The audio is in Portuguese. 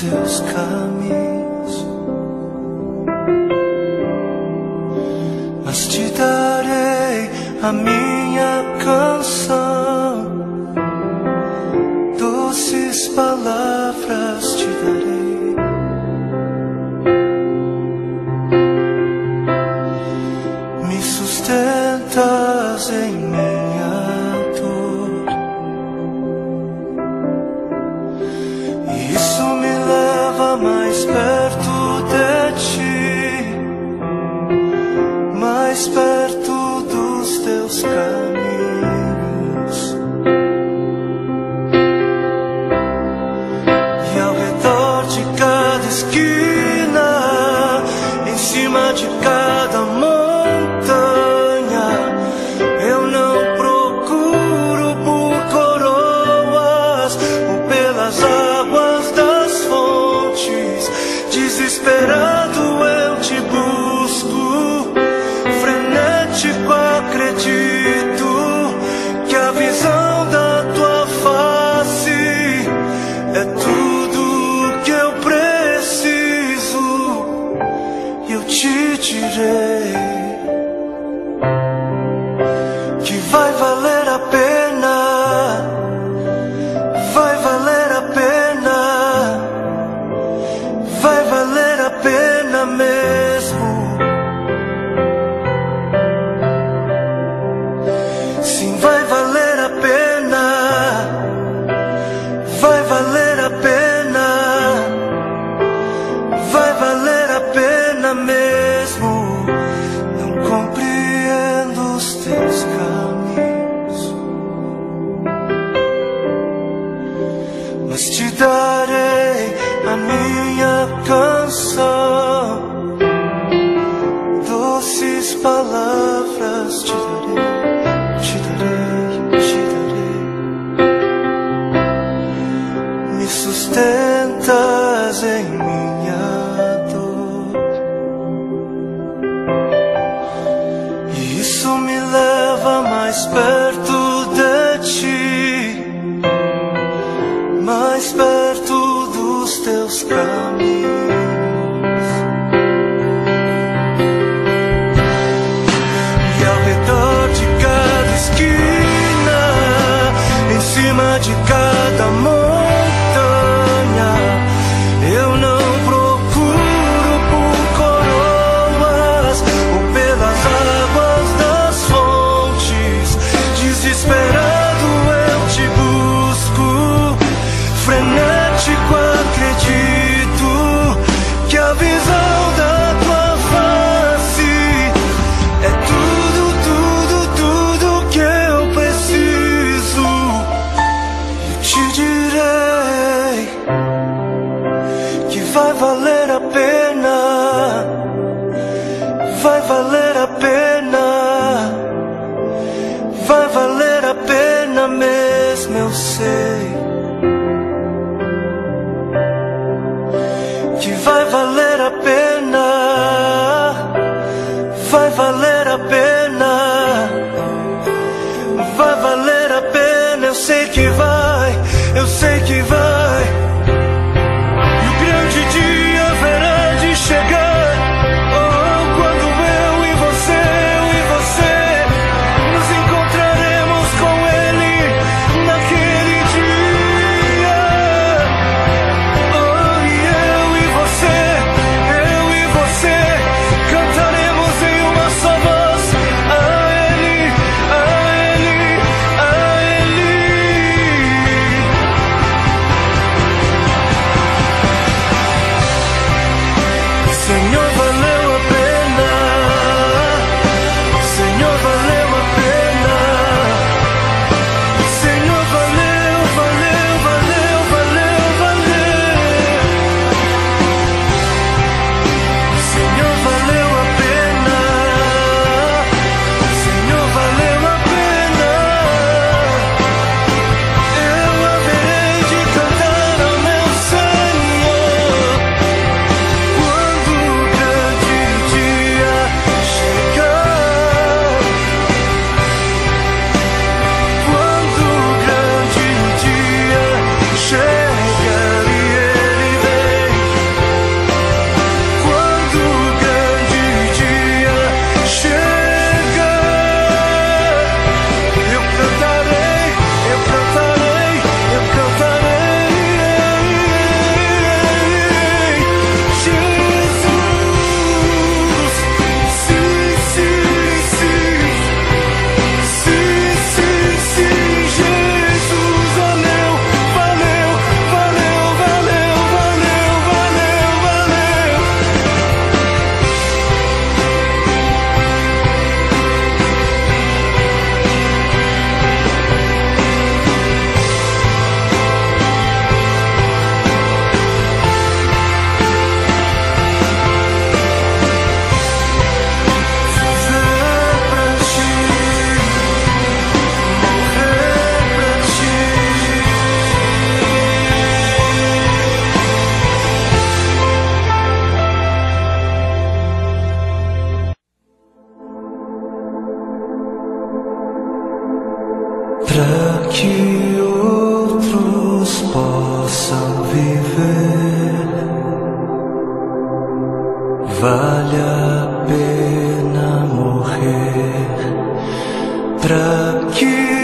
teus caminhos, mas te darei a minha canção, doces palavras te darei. Me sustentas em minha dor, e isso me leva mais perto de ti, mais perto dos teus caminhos. E ao redor de cada esquina, em cima de cada montanha, eu não procuro por coroas ou pelas águas das fontes. Desesperado eu te busco, frenético acredito que a visão da tua face é tudo que eu preciso. E eu te direi que vai valer a pena, vai valer a pena, vai valer a pena mesmo. Sim, vai valer a pena, vai valer a pena, vai valer a pena mesmo. Não compreendo os teus caminhos, mas te darei a minha canção, doces palavras te darei, te darei, te darei. Me sustentas em minha dor, e isso me leva mais perto de ti, mais perto dos teus caminhos. E ao redor de cada esquina, em cima de cada montanha, eu não procuro por coroas ou pelas águas das fontes. Desesperado eu te busco, frenético acredito que a visão da tua face é tudo, tudo, tudo que eu preciso. Eu te direi que vai valer a pena, vai valer a pena, vai valer a pena mesmo, eu sei que vai valer a pena, vai valer a pena, vai valer a pena. Eu sei que vai, eu sei que vai. E o grande dia haverá de chegar, oh, quando eu e você nos encontraremos com Ele naquele dia. Oh, e eu e você para que outros possam viver. Vale a pena morrer para que